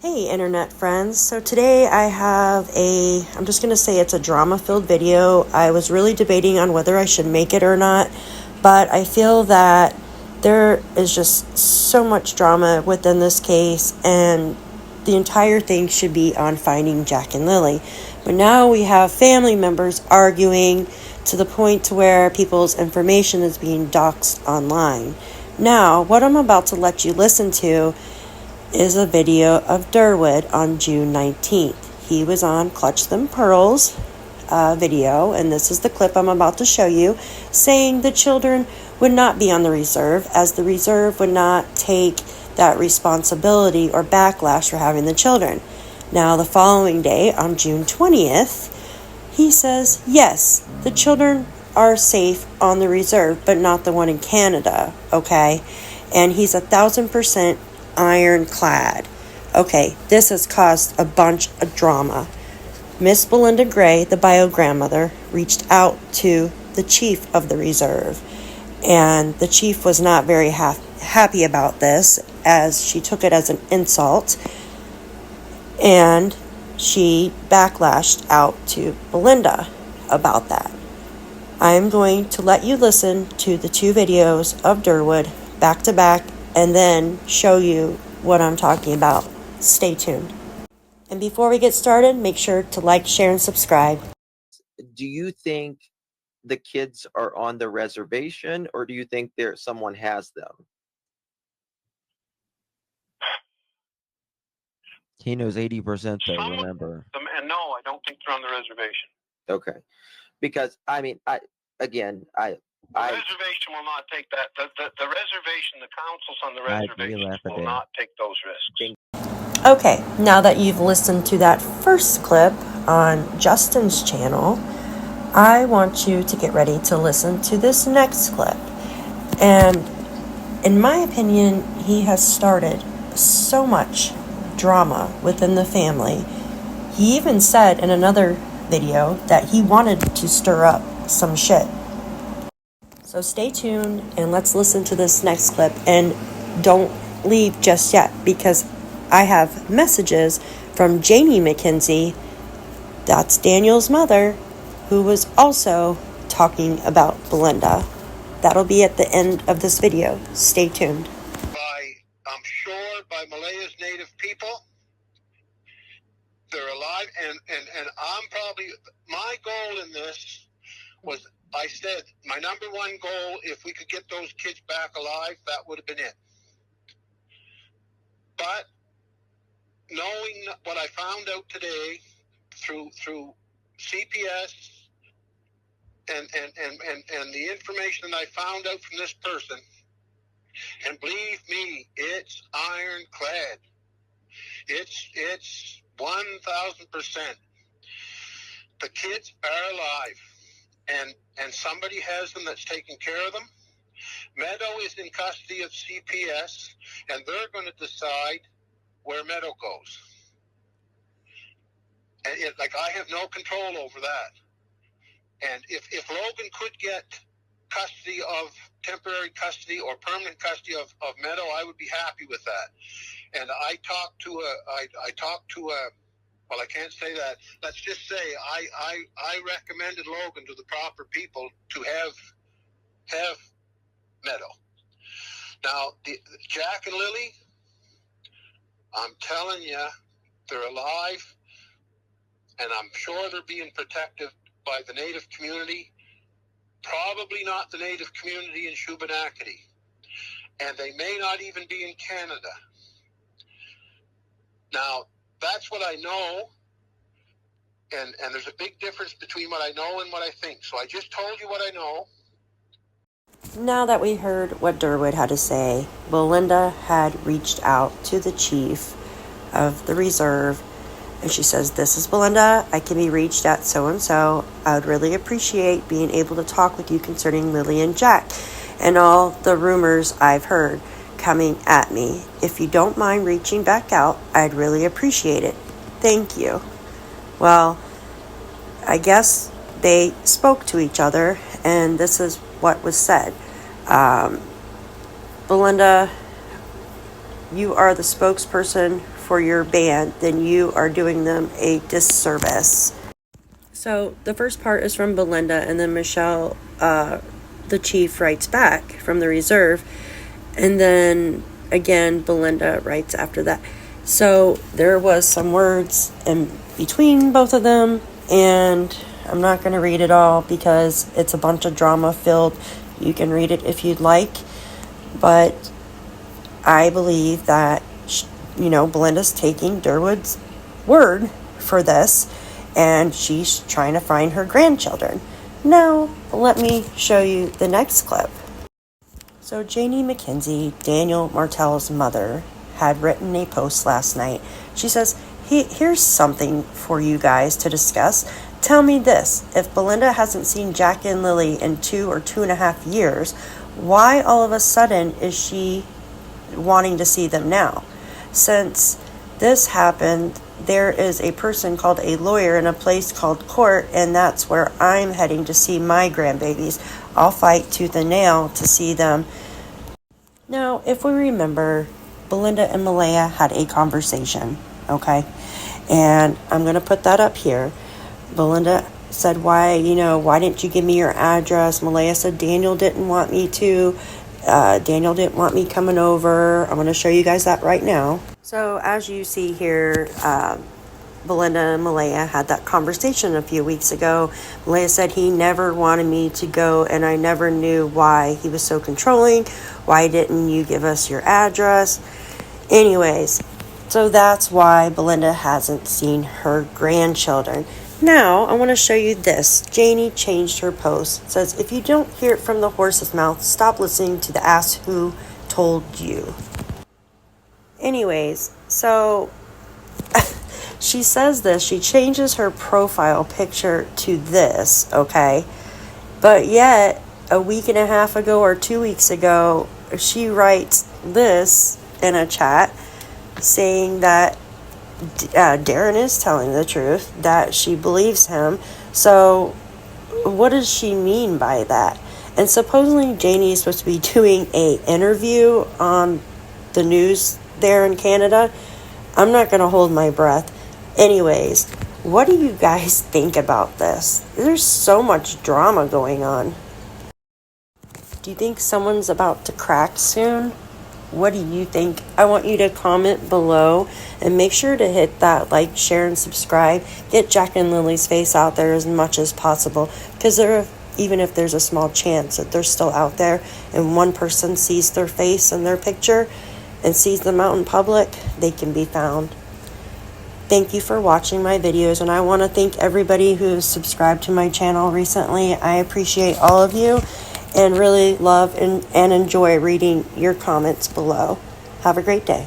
Hey internet friends, so today I have I'm just going to say it's a drama-filled video. I was really debating on whether I should make it or not, but I feel that there is just so much drama within this case, and the entire thing should be on finding Jack and Lilly. But now we have family members arguing to the point to where people's information is being doxed online. Now, what I'm about to let you listen to is a video of Durwood on June 19th. He was on Clutch Them Pearls video, and this is the clip I'm about to show you, saying the children would not be on the reserve, as the reserve would not take that responsibility or backlash for having the children. Now, the following day, on June 20th, he says, yes, the children are safe on the reserve, but not the one in Canada, okay? And he's 1,000% ironclad. Okay, this has caused a bunch of drama. Miss Belinda Gray, the bio grandmother, reached out to the chief of the reserve, and the chief was not very happy about this, as she took it as an insult, and she backlashed out to Belinda about that. I am going to let you listen to the two videos of Durwood back to back, and then show you what I'm talking about. Stay tuned. And before we get started, make sure to like, share, and subscribe. Do you think the kids are on the reservation, or do you think someone has them? He knows 80% though, remember. And no, I don't think they're on the reservation. Okay. Because, I mean, the reservation will not take that. The reservation, the councils on the reservation will not take those risks. Okay, now that you've listened to that first clip on Justin's channel, I want you to get ready to listen to this next clip. And in my opinion, he has started so much drama within the family. He even said in another video that he wanted to stir up some shit. So stay tuned and let's listen to this next clip, and don't leave just yet, because I have messages from Janie McKenzie, that's Daniel's mother, who was also talking about Belinda. That'll be at the end of this video. Stay tuned. I'm sure by Malaya's native people, they're alive, and I'm probably, my goal in this was, I said, my number one goal, if we could get those kids back alive, that would have been it. But knowing what I found out today through CPS and the information that I found out from this person, and believe me, it's ironclad. It's 1,000%. The kids are alive. And somebody has them that's taking care of them. Meadow is in custody of CPS, and they're going to decide where Meadow goes. And I have no control over that. And if Logan could get temporary custody or permanent custody of Meadow, I would be happy with that. And I talked to well, I can't say that. Let's just say I recommended Logan to the proper people to have Meadow. Now, Jack and Lilly, I'm telling you, they're alive, and I'm sure they're being protected by the Native community. Probably not the Native community in Shubenacadie, and they may not even be in Canada. Now, that's what I know, and there's a big difference between what I know and what I think. So I just told you what I know. Now that we heard what Durwood had to say, Belinda had reached out to the chief of the reserve, and she says, this is Belinda, I can be reached at so-and-so. I would really appreciate being able to talk with you concerning Lilly and Jack and all the rumors I've heard coming at me. If you don't mind reaching back out, I'd really appreciate it. Thank you. Well, I guess they spoke to each other, and this is what was said. Belinda, you are the spokesperson for your band, then you are doing them a disservice. So the first part is from Belinda, and then Michelle, the chief, writes back from the reserve, and then again Belinda writes after that. So there was some words in between both of them, and I'm not going to read it all because it's a bunch of drama filled. You can read it if you'd like, but I believe that, Belinda's taking Durwood's word for this, and she's trying to find her grandchildren. Now, let me show you the next clip. So Janie McKenzie, Daniel Martell's mother, had written a post last night. She says, here's something for you guys to discuss. Tell me this, if Belinda hasn't seen Jack and Lilly in 2 or 2.5 years, why all of a sudden is she wanting to see them now? Since this happened, there is a person called a lawyer in a place called court, and that's where I'm heading to see my grandbabies. I'll fight tooth and nail to see them. Now, if we remember, Belinda and Malaya had a conversation, okay? And I'm going to put that up here. Belinda said, why didn't you give me your address? Malaya said, Daniel didn't want me to. Daniel didn't want me coming over. I'm going to show you guys that right now. So as you see here, Belinda and Malaya had that conversation a few weeks ago. Malaya said he never wanted me to go, and I never knew why he was so controlling. Why didn't you give us your address? Anyways, so that's why Belinda hasn't seen her grandchildren. Now, I want to show you this. Janie changed her post. It says, if you don't hear it from the horse's mouth, stop listening to the ass who told you. Anyways, so she says this. She changes her profile picture to this, okay? But yet, a week and a half ago or 2 weeks ago, she writes this in a chat saying that Darren is telling the truth, that she believes him. So what does she mean by that? And supposedly Janie is supposed to be doing a interview on the news there in Canada. I'm not going to hold my breath. Anyways, what do you guys think about this? There's so much drama going on. Do you think someone's about to crack soon? What do you think? I want you to comment below and make sure to hit that like, share, and subscribe. Get Jack and Lily's face out there as much as possible, because even if there's a small chance that they're still out there and one person sees their face and their picture and sees them out in public, they can be found. Thank you for watching my videos, and I want to thank everybody who's subscribed to my channel recently. I appreciate all of you and really love and enjoy reading your comments below. Have a great day.